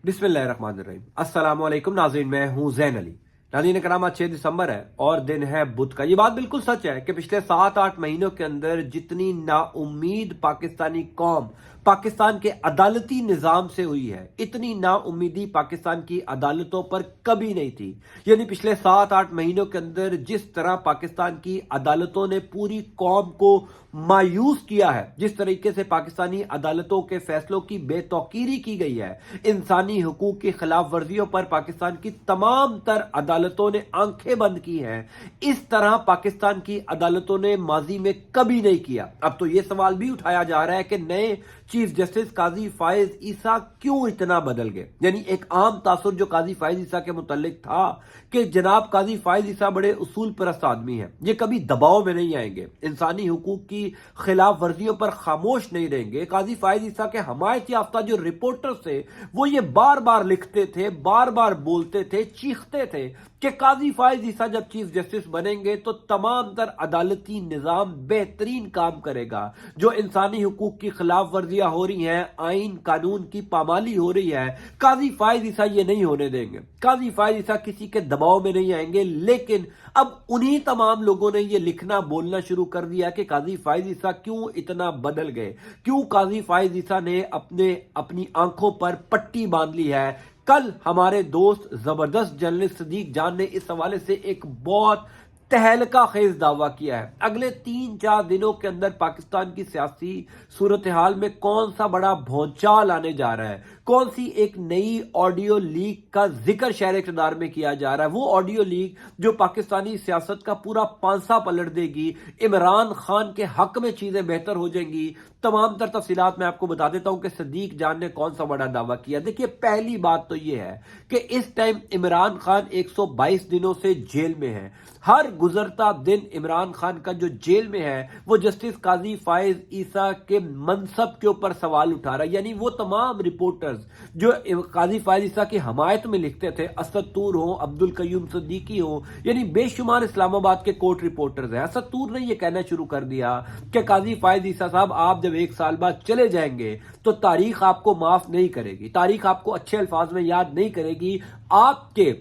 बिस्मिल्लाहिर्रहमानिर्रहीम। अस्सलाम वालेकुम नाज़रीन, मैं हूं ज़ैन अली। नाज़रीन कराम, आज 6 दिसंबर है और दिन है बुध का। ये बात बिल्कुल सच है कि पिछले 7-8 महीनों के अंदर जितनी नाउम्मीद पाकिस्तानी कौम पाकिस्तान के अदालती निज़ाम से हुई है, इतनी नाउम्मीदी पाकिस्तान की अदालतों पर कभी नहीं थी। यानी पिछले 7-8 महीनों के अंदर जिस तरह पाकिस्तान की अदालतों ने पूरी कौम को मायूस किया है, जिस तरीके से पाकिस्तानी अदालतों के फैसलों की बेतौकीरी की गई है, इंसानी हुकूक की खिलाफ वर्जियों पर पाकिस्तान की तमाम तर अदालतों ने आंखें बंद की हैं, इस तरह पाकिस्तान की अदालतों ने माजी में कभी नहीं किया। अब तो यह सवाल भी उठाया जा रहा है कि नए चीफ जस्टिस काजी फायज ईसा क्यों इतना बदल गए। यानी एक आम तासुर जो काजी फायज ईसा के मुतल्लिक था कि जनाब काजी फायज ईसा बड़े उसूल परस्त आदमी हैं, ये कभी दबाव में नहीं आएंगे, इंसानी हुकूक की खिलाफ वर्जियों पर खामोश नहीं रहेंगे। काजी फायज ईसा के हमायत याफ्ता जो रिपोर्टर्स थे वो ये बार बार लिखते थे, बार बार बोलते थे, चीखते थे कि काजी फायज ईसा जब चीफ जस्टिस बनेंगे तो तमाम तर अदालती निजाम बेहतरीन काम करेगा। जो इंसानी हुकूक की खिलाफ वर्जियां हो रही हैं, आइन कानून की पामाली हो रही है, काजी फायज ईसा ये नहीं होने देंगे। काजी फायज ईसा किसी के दबाव में नहीं आएंगे। लेकिन अब उन्हीं तमाम लोगों ने ये लिखना बोलना शुरू कर दिया कि काजी फायज ईसा क्यों इतना बदल गए, क्यों काजी फायज ईसा ने अपनी आंखों पर पट्टी बांध ली है। कल हमारे दोस्त जबरदस्त जर्नलिस्ट सदीक जान ने इस हवाले से एक बहुत तहलका खेज दावा किया है। अगले 3-4 दिनों के अंदर पाकिस्तान की सियासी सूरत हाल में कौन सा बड़ा भौचाल आने जा रहा है, कौन सी एक नई ऑडियो लीक का जिक्र शहर इक़्तिदार में किया जा रहा है, वो ऑडियो लीक जो पाकिस्तानी सियासत का पूरा पांसा पलट देगी, इमरान खान के हक में चीजें बेहतर हो जाएंगी। तमाम तर तफसीलात मैं आपको बता देता हूं कि सदीक जान ने कौन सा बड़ा दावा किया। देखिए, पहली बात तो यह है कि इस टाइम इमरान खान 122 दिनों से जेल में है। हर गुजरता दिन इमरान खान का जो जेल में है वो जस्टिस काजी फायज ईसा के मनसब के ऊपर सवाल उठा रहा है। यानी वो तमाम रिपोर्टर्स जो काजी फायज ईसा की हमायत में लिखते थे, असद तूर हो, अब्दुल कयूम सिद्दीकी हो, यानी बेशुमार इस्लामाबाद के कोर्ट रिपोर्टर्स हैं। असद तूर ने यह कहना शुरू कर दिया कि काजी फायज ईसा साहब, आप जब 1 साल बाद चले जाएंगे तो तारीख आपको माफ नहीं करेगी, तारीख आपको अच्छे अल्फाज में याद नहीं करेगी। आपके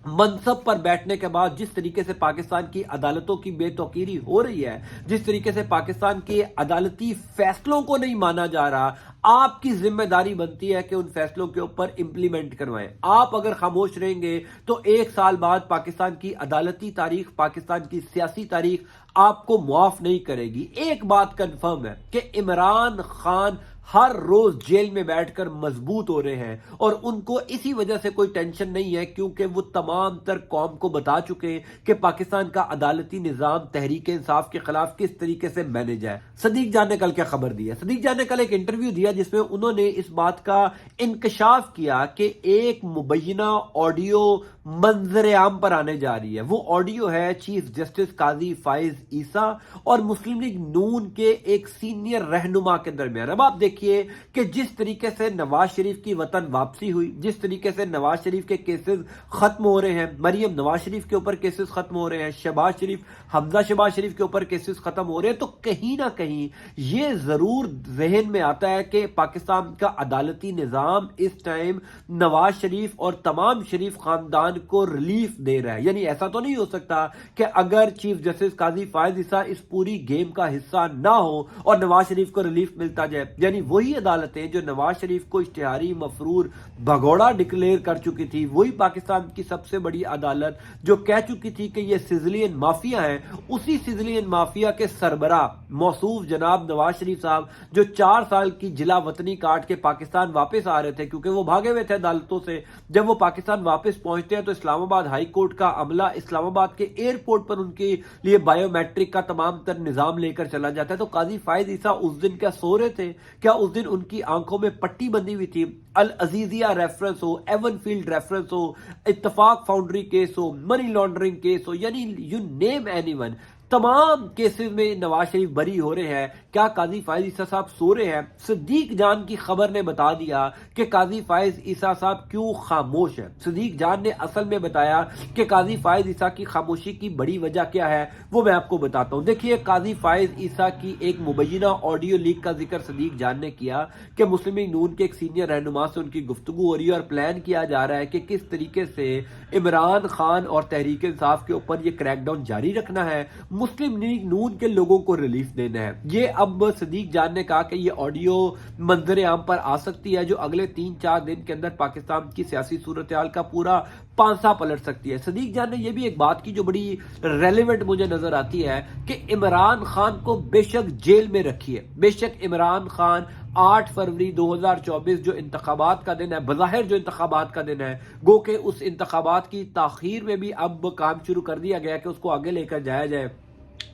मनसब पर बैठने के बाद जिस तरीके से पाकिस्तान की अदालतों की बेतौकीरी हो रही है, जिस तरीके से पाकिस्तान के अदालती फैसलों को नहीं माना जा रहा, आपकी जिम्मेदारी बनती है कि उन फैसलों के ऊपर इंप्लीमेंट करवाएं। आप अगर खामोश रहेंगे तो 1 साल बाद पाकिस्तान की अदालती तारीख, पाकिस्तान की सियासी तारीख आपको मुआफ नहीं करेगी। एक बात कंफर्म है कि इमरान खान हर रोज जेल में बैठकर मजबूत हो रहे हैं और उनको इसी वजह से कोई टेंशन नहीं है, क्योंकि वो तमाम तर कौम को बता चुके हैं कि पाकिस्तान का अदालती निजाम तहरीक इंसाफ के खिलाफ किस तरीके से मैनेज है। सदीक जान ने कल क्या खबर दी है? सदीक जान ने कल एक इंटरव्यू दिया जिसमें उन्होंने इस बात का इंकशाफ किया कि एक मुबैना ऑडियो मंजर आम पर आने जा रही है। वो ऑडियो है चीफ जस्टिस काजी फायज ईसा और मुस्लिम लीग नून के एक सीनियर रहनुमा के दरमियान। अब आप देखिए कि जिस तरीके से नवाज शरीफ की वतन वापसी हुई, जिस तरीके से नवाज शरीफ के केसेस खत्म हो रहे हैं, मरियम नवाज शरीफ के ऊपर केसेस खत्म हो रहे हैं, शहबाज शरीफ, हमजा शहबाज शरीफ के ऊपर केसेस खत्म हो रहे हैं, तो कहीं ना कहीं ये जरूर जहन में आता है कि पाकिस्तान का अदालती निजाम इस टाइम नवाज शरीफ और तमाम शरीफ खानदान को रिलीफ दे रहा है। यानी ऐसा तो नहीं हो सकता कि अगर चीफ जस्टिस काजी फायज ईसा इस पूरी गेम का हिस्सा ना हो और नवाज शरीफ को रिलीफ मिलता जाए। यानी वही अदालतें जो नवाज शरीफ को इश्तिहारी मफरूर भगोड़ा डिक्लेयर कर चुकी थी, वही पाकिस्तान की सबसे बड़ी अदालत जो कह चुकी थी कि ये सिजलियन माफिया हैं, उसी सिजलियन माफिया के सरबरा मौसूफ जनाब नवाज शरीफ साहब जो 4 साल की जिला वतनी काट के पाकिस्तान वापस आ रहे थे, क्योंकि वो भागे हुए थे अदालतों से। जब वो पाकिस्तान वापस पहुंचते हैं तो इस्लामाबाद हाई कोर्ट का अमला इस्लामाबाद के एयरपोर्ट पर उनके लिए बायोमेट्रिक का तमाम तर निजाम लेकर चला जाता है। तो काजी फायज ईसा उस दिन क्या सो रहे थे? क्या उस दिन उनकी आंखों में पट्टी बंधी हुई थी? अल अजीजिया रेफरेंस हो, एवन फील्ड रेफरेंस हो, इत्तफाक फाउंड्री केस हो, मनी लॉन्ड्रिंग केस हो, यानी यू नेम एनीवन, तमाम केसेस में नवाज शरीफ बरी हो रहे हैं। क्या काजी फायज ईसा साहब सो रहे हैं? सदीक जान की खबर ने बता दिया कि काजी फायज ईसा साहब क्यों खामोश है। सदीक जान ने असल में बताया कि काजी फायज ईसा की खामोशी की बड़ी वजह क्या है, वो मैं आपको बताता हूँ। देखिए, काजी फायज ईसा की एक मुबैना ऑडियो लीक का जिक्र सदीक जान ने किया कि मुस्लिम लीग नून के एक सीनियर रहनुमा से उनकी गुफ्तगू हो रही है और प्लान किया जा रहा है कि किस तरीके से इमरान खान और तहरीक इंसाफ के ऊपर ये क्रैकडाउन जारी रखना है, मुस्लिम लीग नून के लोगों को रिलीफ देना है। ये अब सदीक जान ने कहा कि ये ऑडियो मंजर आम पर आ सकती है जो अगले 3-4 दिन के अंदर पाकिस्तान की सियासी सूरत हाल का पूरा पांसा पलट सकती है। सदीक जान ने यह भी एक बात की जो बड़ी रेलेवेंट मुझे नजर आती है कि इमरान खान को बेशक जेल में रखिए, बेशक इमरान खान 8 फरवरी 2024 जो इंतखाबात का दिन है, बज़ाहिर जो इंतखाबात का दिन है, गो के उस इंतखाबात की ताखीर में भी अब काम शुरू कर दिया गया कि उसको आगे लेकर जाया जाए।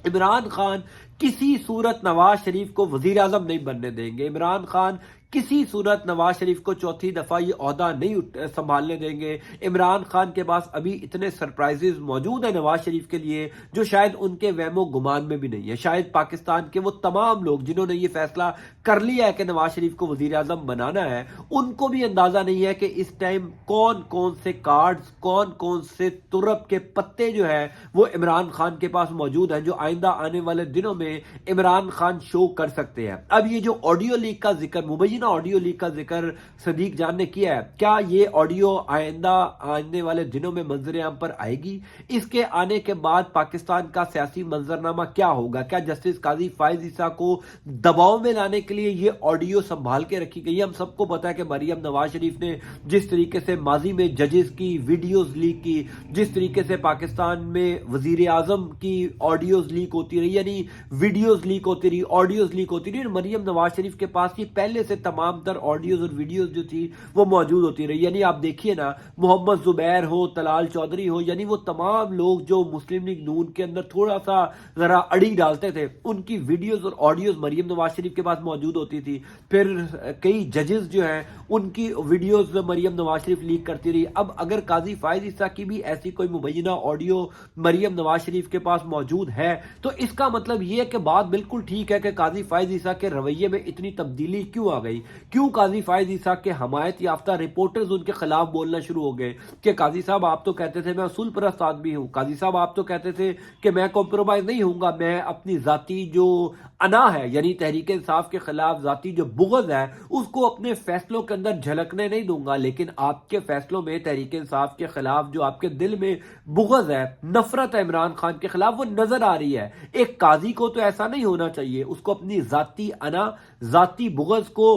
इमरान खान किसी सूरत नवाज शरीफ को वजीर आजम नहीं बनने देंगे। इमरान खान किसी सूरत नवाज शरीफ को चौथी दफा ये ओहदा नहीं संभालने देंगे। इमरान खान के पास अभी इतने सरप्राइजेस मौजूद है नवाज शरीफ के लिए जो शायद उनके वहमो गुमान में भी नहीं है। शायद पाकिस्तान के वो तमाम लोग जिन्होंने ये फैसला कर लिया है कि नवाज शरीफ को वजीर आजम बनाना है, उनको भी अंदाजा नहीं है कि इस टाइम कौन कौन से कार्ड्स, कौन कौन से तुरब के पत्ते जो है वो इमरान खान के पास मौजूद हैं, जो आइंदा आने वाले दिनों में इमरान खान शो कर सकते हैं। अब ये जो ऑडियो लीक का जिक्र, मुबैना ऑडियो लीक का जिक्र सदीक जान ने किया है, क्या ये ऑडियो आइंदा आने वाले दिनों में मंजर आम पर आएगी? इसके आने के बाद पाकिस्तान का सियासी मंजरनामा क्या होगा? क्या जस्टिस काजी फायज ईसा को दबाव में लाने के लिए ये ऑडियो संभाल के रखी गई है? हम सबको पता है कि मरियम नवाज शरीफ ने जिस तरीके से माजी में जजेस की वीडियोस लीक की, जिस तरीके से पाकिस्तान में वजीर आजम की ऑडियोज लीक होती रही, यानी वीडियोज लीक होती रही, ऑडियोज लीक होती रही, मरियम नवाज शरीफ के पास ये पहले से तमाम तर ऑडियोज और वीडियोज जो थी वो मौजूद होती रही। यानी आप देखिए ना, मोहम्मद जुबैर हो, तलाल चौधरी हो, यानी वो तमाम लोग जो मुस्लिम लीग नून के अंदर थोड़ा सा जरा अड़ी डालते थे, उनकी वीडियोज और ऑडियोज मरियम नवाज शरीफ के पास मौजूद होती थी। फिर कई जजेस जो हैं उनकी वीडियोज मरियम नवाज शरीफ लीक करती रही। अब अगर काजी फायज ईसा की भी ऐसी कोई मुबैना ऑडियो मरियम नवाज शरीफ के पास मौजूद है तो इसका मतलब यह है कि बात बिल्कुल ठीक है कि काजी फायज ईसा के रवैये में इतनी तब्दीली क्यों आ गई? क्यों काजी फायज ईसा के हमायत याफ्ता रिपोर्टर्स उनके खिलाफ बोलना शुरू हो गए कि काजी साहब आप तो कहते थे मैं असूल परस्त आदमी हूं, काजी साहब आप तो कहते थे कि मैं कॉम्प्रोमाइज नहीं होऊंगा, मैं अपनी जाती जो अना है यानी तहरीक इंसाफ के खिलाफ जाती जो बुग़्ज़ है उसको अपने फैसलों के अंदर झलकने नहीं दूंगा। लेकिन आपके फैसलों में तहरीक इंसाफ के खिलाफ जो आपके दिल में बुग़्ज़ है, नफरत है इमरान खान के खिलाफ, वो नजर आ रही है। एक काजी को तो ऐसा नहीं होना चाहिए, उसको अपनी जाती अना, जाती बुग़्ज़ को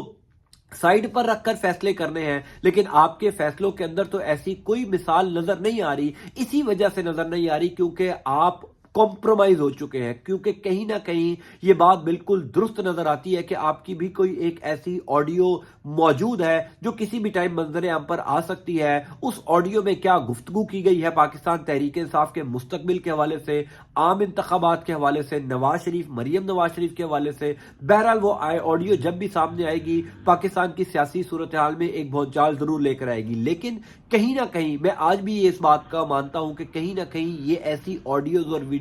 साइड पर रखकर फैसले करने हैं। लेकिन आपके फैसलों के अंदर तो ऐसी कोई मिसाल नजर नहीं आ रही। इसी वजह से नजर नहीं आ रही क्योंकि आप कॉम्प्रोमाइज हो चुके हैं, क्योंकि कहीं ना कहीं ये बात बिल्कुल दुरुस्त नजर आती है कि आपकी भी कोई एक ऐसी ऑडियो मौजूद है जो किसी भी टाइम मंजर आम पर आ सकती है। उस ऑडियो में क्या गुफ्तगू की गई है पाकिस्तान तहरीक इंसाफ के मुस्तकबिल के हवाले से, आम इंतखाबात के हवाले से, नवाज शरीफ, मरियम नवाज शरीफ के हवाले से, बहरहाल वो ऑडियो जब भी सामने आएगी पाकिस्तान की सियासी सूरत हाल में एक भौचाल जरूर लेकर आएगी। लेकिन कहीं ना कहीं मैं आज भी इस बात का मानता हूं कि कहीं ना कहीं ये ऐसी ऑडियोज और वीडियोस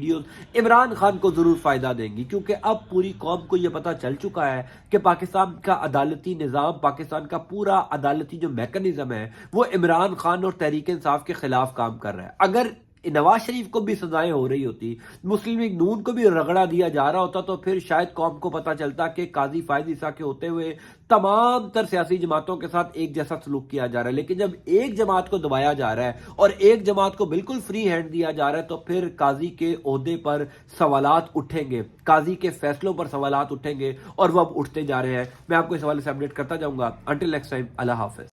इमरान खान को जरूर फायदा देंगी, क्योंकि अब पूरी कौम को यह पता चल चुका है कि पाकिस्तान का अदालती निजाम, पाकिस्तान का पूरा अदालती जो मैकेनिज्म है वो इमरान खान और तहरीक इंसाफ के खिलाफ काम कर रहा है। अगर नवाज शरीफ को भी सजाएं हो रही होती, मुस्लिम लीग नून को भी रगड़ा दिया जा रहा होता, तो फिर शायद कौम को पता चलता कि काजी फायज ईसा के होते हुए तमाम तर सियासी जमातों के साथ एक जैसा सलूक किया जा रहा है। लेकिन जब एक जमात को दबाया जा रहा है और एक जमात को बिल्कुल फ्री हैंड दिया जा रहा है तो फिर काजी के ओहदे पर सवालात उठेंगे, काजी के फैसलों पर सवालात उठेंगे और वो अब उठते जा रहे हैं। मैं आपको इस हवाले से अपडेट करता जाऊंगा। अंटिल नेक्स्ट टाइम, अल्लाह हाफिज।